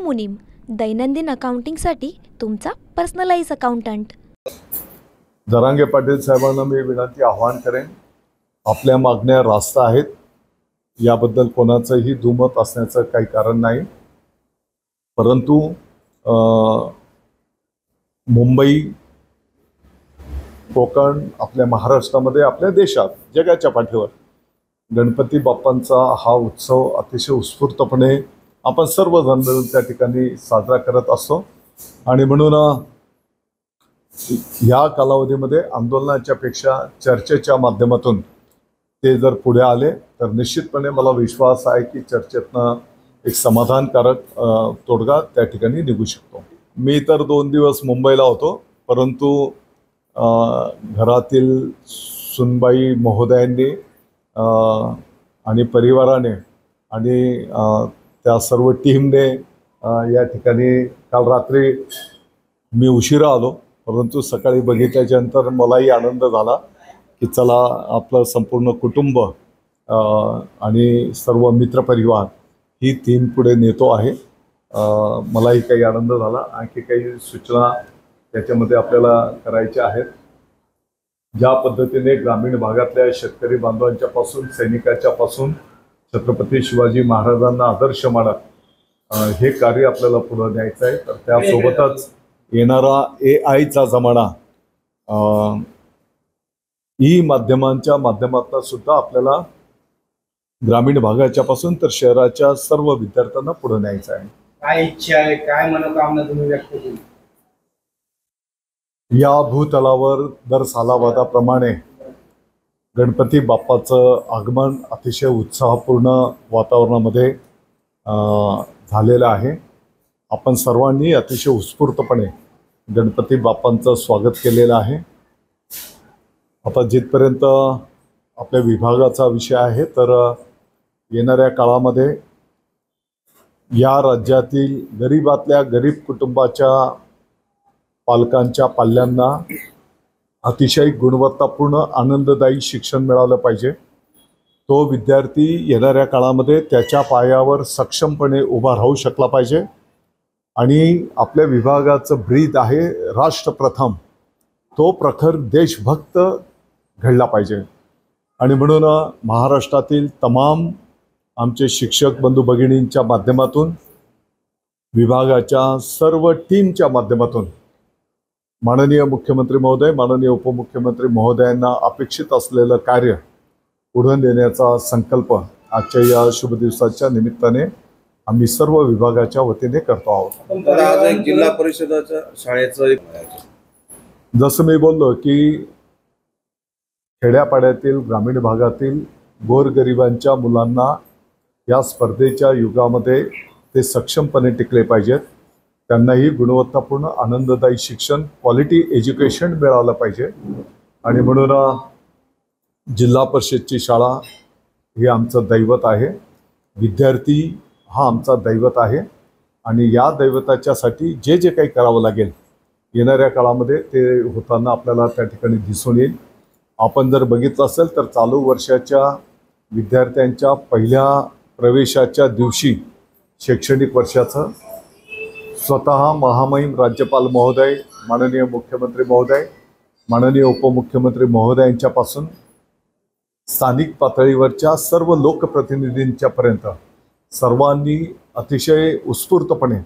मुनीम, दैनंदिन अकाउंटिंगसाठी तुमचा पर्सनलाइज अकाउंटंट। जरांगे पाटील साहेबांना मी विनंती आवाहन करेन, आपल्या मागण्या रास्त आहेत, याबद्दल कोणाचंही दुमत असण्याचं काही कारण नाही। परंतु मुंबई, कोकण, आपल्या महाराष्ट्रामध्ये, आपल्या देशात, जगाच्या पाठीवर गणपती बाप्पांचा हा उत्सव अतिशय उत्स्फूर्तपणे आपण सर्वजण मिळून त्या ठिकाणी साजरा करत असतो। आणि म्हणून या कालावधीमध्ये आंदोलनाच्या पेक्षा चर्चेच्या माध्यमातून ते जर पुढे आले तर निश्चितपणे मला विश्वास आहे की चर्चेतनं एक समाधानकारक तोडगा त्या ठिकाणी निघू शकतो। मी तर 2 दिवस मुंबईला होतो, परंतु घरातील सुनबाई महोदयांनी आणि परिवाराने आणि त्या सर्व टीमने या ठिकाणी काल रात्री मी उशिरा आलो, परंतु सकाळी बघितल्याच्या नंतर मलाही आनंद झाला की चला आपलं संपूर्ण कुटुंब आणि सर्व मित्रपरिवार ही टीम पुढे नेतो आहे। मलाही काही आनंद झाला। आणखी काही सूचना त्याच्यामध्ये आपल्याला करायच्या आहेत। ज्या पद्धतीने ग्रामीण भागातल्या शेतकरी बांधवांच्या पासून, सैनिकाच्या पासून छत्रपती शिवाजी महाराजांना आदर्श मानत हे कार्य आपल्याला पुढे न्यायचं आहे, तर त्यासोबतच येणारा AI चा जमाना, ई माध्यमांच्या माध्यमातून सुद्धा आपल्याला ग्रामीण भागाच्या पासून तर शहराच्या सर्व विद्यार्थ्यांना पुढे न्यायचं आहे। काय इच्छा आहे, काय मनोकामना तुम्ही व्यक्त केली? या भूतलावर दर सालाबादाप्रमाणे गणपती बाप्पाचं आगमन अतिशय उत्साहपूर्ण वातावरणामध्ये झालेलं आहे। आपण सर्वांनी अतिशय उत्स्फूर्तपणे गणपती बाप्पांचं स्वागत केलेलं आहे। आता जिथपर्यंत आपल्या विभागाचा विषय आहे, तर येणाऱ्या काळामध्ये या राज्यातील गरीबातल्या गरीब कुटुंबाच्या पालकांच्या पाल्यांना अतिशय गुणवत्तापूर्ण आनंददायी शिक्षण मिळालं पाहिजे। तो विद्यार्थी येणाऱ्या काळामध्ये त्याच्या पायावर सक्षमपणे उभा राहू शकला पाहिजे। आणि आपल्या विभागाचं ब्रीद आहे राष्ट्रप्रथम, तो प्रखर देशभक्त घडला पाहिजे। आणि म्हणून महाराष्ट्रातील तमाम आमचे शिक्षक बंधू भगिनींच्या माध्यमातून, विभागाच्या सर्व टीमच्या माध्यमातून माननीय मुख्यमंत्री महोदय, माननीय उपमुख्यमंत्री महोदयांना अपेक्षित असलेलं कार्य पुढे नेण्याचा संकल्प आजच्या या शुभ दिवसाच्या निमित्ताने आम्ही सर्व विभागाच्या वतीने करतो आहोत। आज एक जिल्हा परिषदाच्या शाळेचं जसं मी बोललो की खेड्यापाड्यातील, ग्रामीण भागातील गोरगरिबांच्या मुलांना या स्पर्धेच्या युगामध्ये ते सक्षमपणे टिकले पाहिजेत। त्यांनाही गुणवत्तापूर्ण आनंददायी शिक्षण, क्वालिटी एज्युकेशन मिळालं पाहिजे। आणि म्हणून जिल्हा परिषदची शाळा ही आमचं दैवत आहे, विद्यार्थी हा आमचा दैवत आहे। आणि या दैवताच्यासाठी जे जे काही करावं लागेल येणाऱ्या काळामध्ये ते होताना आपल्याला त्या ठिकाणी दिसून येईल। आपण जर बघितलं असेल तर चालू वर्षाच्या विद्यार्थ्यांच्या पहिल्या प्रवेशाच्या दिवशी शैक्षणिक वर्षाचं स्वतः महामहिम राज्यपाल महोदय, माननीय मुख्यमंत्री महोदय, माननीय उपमुख्यमंत्री महोदयांच्यापासून स्थानिक पातळीवरच्या सर्व लोकप्रतिनिधींच्यापर्यंत सर्वांनी अतिशय उत्स्फूर्तपणे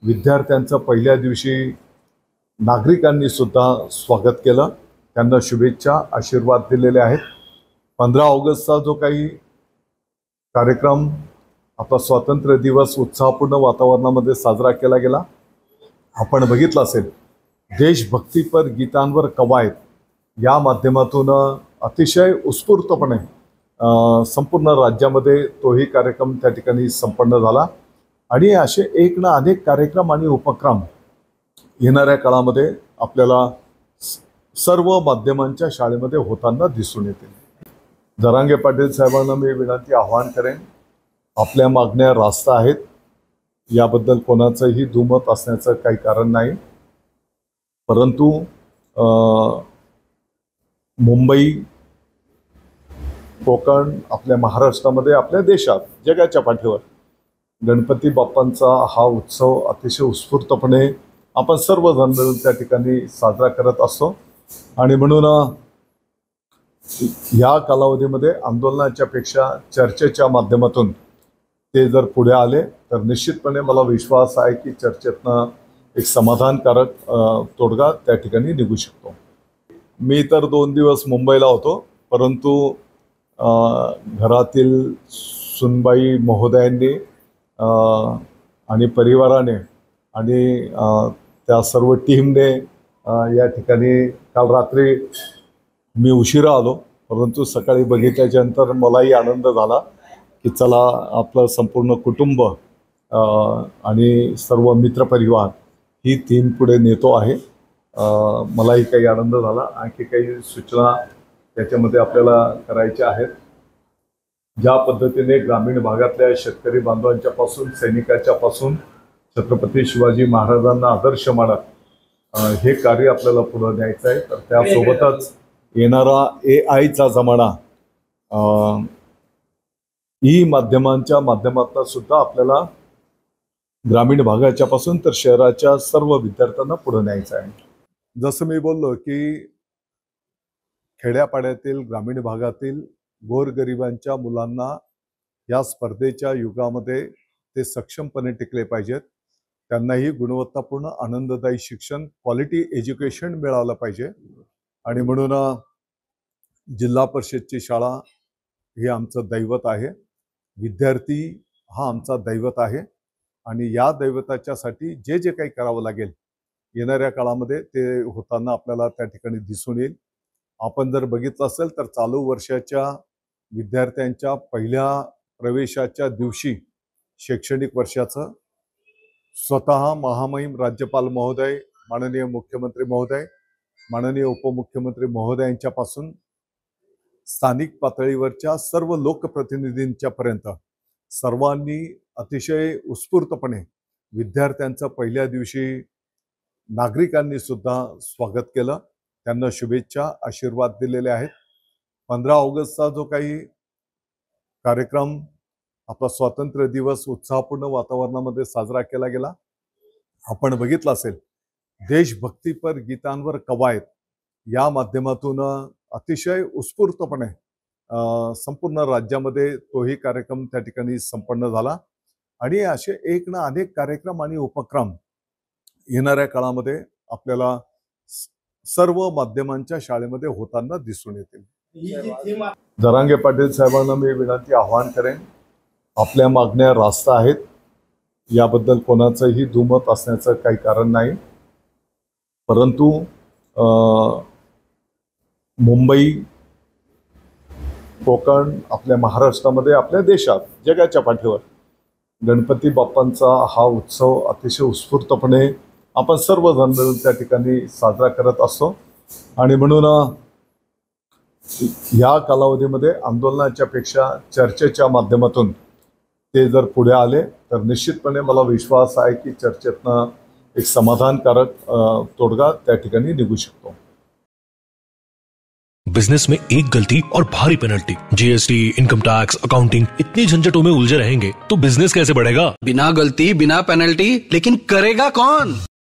विद्यार्थ्यांचं पहिल्या दिवशी नागरिकांनी सुद्धा स्वागत केलं, त्यांना शुभेच्छा, आशीर्वाद दिलेले आहेत। 15 ऑगस्टचा जो काही कार्यक्रम आपला स्वातंत्र्य दिवस उत्साहपूर्ण वातावरणामध्ये साजरा केला गेला, आपण बघितलं असेल देशभक्तीपर गीतांवर कवायत या माध्यमातून अतिशय उत्स्फूर्तपणे संपूर्ण राज्यामध्ये तोही कार्यक्रम त्या ठिकाणी संपन्न झाला। आणि असे एक ना अनेक कार्यक्रम आणि उपक्रम येणाऱ्या काळामध्ये आपल्याला सर्व माध्यमांच्या शाळेमध्ये होताना दिसून येतील। जरांगे पाटील साहेबांना मी विनंती आवाहन करेन, आपल्या मागण्या रास्त आहेत, याबद्दल कोणाचंही दुमत असण्याचं काही कारण नाही। परंतु मुंबई, कोकण, आपल्या महाराष्ट्रामध्ये, आपल्या देशात, जगाच्या पाठीवर गणपती बाप्पांचा हा उत्सव अतिशय उत्स्फूर्तपणे आपण सर्वजण मिळून त्या ठिकाणी साजरा करत असतो आणि म्हणून या कालावधीमध्ये आंदोलनाच्या पेक्षा चर्चेच्या माध्यमातून ते जर पुढे आले तर निश्चितपणे मला विश्वास आहे की चर्चेतनं एक समाधानकारक तोडगा त्या ठिकाणी निघू शकतो. मी तर 2 दिवस मुंबईला होतो, परंतु घरातील सुनबाई महोदयांनी आणि परिवाराने आणि त्या सर्व टीमने या ठिकाणी काल रात्री मी उशिरा आलो, परंतु सकाळी बघितल्याच्या नंतर मलाही आनंद झाला की चला आपलं संपूर्ण कुटुंब आणि सर्व मित्रपरिवार ही टीम पुढे नेतो आहे. मलाही काही आनंद झाला. आणखी काही सूचना त्याच्यामध्ये आपल्याला करायच्या आहेत. ज्या पद्धतीने ग्रामीण भागातल्या शेतकरी बांधवांच्या पासून सैनिकाच्या पासून छत्रपती शिवाजी महाराजांना आदर्श मानत हे कार्य आपल्याला पुढे न्यायचं आहे. तर त्यासोबतच येणारा AIचा जमाना ई माध्यमांच्या माध्यमातून सुद्धा आपल्याला ग्रामीण भागाच्या पासून तर शहराच्या सर्व विद्यार्थ्यांना पुढे न्यायचं आहे. जसं मी बोललो की खेड्यापाड्यातील ग्रामीण भागातील गोरगरिबांच्या मुलांना या स्पर्धेच्या युगामध्ये ते सक्षमपणे टिकले पाहिजेत. त्यांनाही गुणवत्तापूर्ण आनंददायी शिक्षण क्वालिटी एज्युकेशन मिळालं पाहिजे आणि म्हणून जिल्हा परिषदची शाळा हे आमचं दैवत आहे. विद्यार्थी हा आमचा दैवत आहे आणि या दैवताच्यासाठी जे जे काही करावं लागेल येणाऱ्या काळामध्ये ते होताना आपल्याला त्या ठिकाणी दिसून येईल. आपण जर बघितलं असेल तर चालू वर्षाच्या विद्यार्थ्यांच्या पहिल्या प्रवेशाच्या दिवशी शैक्षणिक वर्षाचं स्वतः महामहिम राज्यपाल महोदय, माननीय मुख्यमंत्री महोदय, माननीय उपमुख्यमंत्री महोदयांच्यापासून स्थानिक पातळीवरच्या सर्व लोकप्रतिनिधींच्या पर्यंत सर्वांनी अतिशय उत्स्फूर्तपणे विद्यार्थ्यांचं पहिल्या दिवशी नागरिकांनी सुद्धा स्वागत केलं. त्यांना शुभेच्छा, आशीर्वाद दिलेले आहेत. 15 ऑगस्टचा जो काही कार्यक्रम आपला स्वातंत्र्य दिवस उत्साहपूर्ण वातावरणामध्ये साजरा केला गेला, आपण बघितलं असेल. देशभक्तीपर गीतांवर कवायत या माध्यमातून अतिशय उत्स्फूर्तपणे संपूर्ण राज्यामध्ये तोही कार्यक्रम त्या ठिकाणी संपन्न झाला आणि असे एक ना अनेक कार्यक्रम आणि उपक्रम येणाऱ्या काळामध्ये आपल्याला सर्व माध्यमांच्या शाळेमध्ये होताना दिसून येतील. जरांगे पाटील साहेबांना मी विनंती आवाहन करेन, आपल्या मागण्या रास्त आहेत, याबद्दल कोणाचंही दुमत असण्याचं काही कारण नाही. परंतु मुंबई, कोकण, आपल्या महाराष्ट्रामध्ये, आपल्या देशात, जगाच्या पाठीवर गणपती बाप्पांचा हा उत्सव अतिशय उत्स्फूर्तपणे आपण सर्वजण मिळून त्या ठिकाणी साजरा करत असतो आणि म्हणून या कालावधीमध्ये आंदोलनाच्या पेक्षा चर्चेच्या माध्यमातून ते जर पुढे आले तर निश्चितपणे मला विश्वास आहे की चर्चेतनं एक समाधानकारक तोडगा त्या ठिकाणी निघू शकतो. बिजनेस में एक गलती और भारी penalty, GST, income tax, accounting, इतनी झंझटों में उलझे रहेंगे तो बिजनेस कैसे बढ़ेगा? बिना गलती, बिना पेनल्टी, लेकिन करेगा कौन?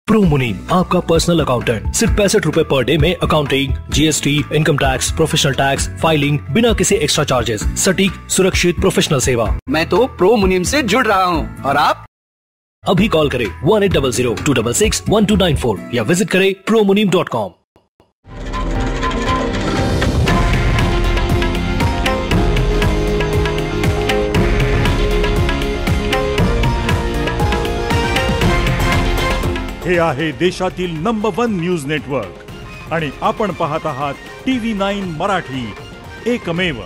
प्रो मुनीम, आपका पर्सनल अकाउंटेंट, सिर्फ 65 रुपए पर डे में accounting, GST, income tax, professional tax, filing, बिना किसी एक्स्ट्रा चार्जेस, सटीक, सुरक्षित, प्रोफेशनल सेवा. मैं तो प्रो मुनीम से जुड़ रहा हूँ और आप अभी कॉल करें 1800-266-1294 या विजिट करें promunim.com. हे आहे देशातील नंबर 1 न्यूज नेटवर्क आणि आपण पाहत आहात TV9 मराठी, एकमेव.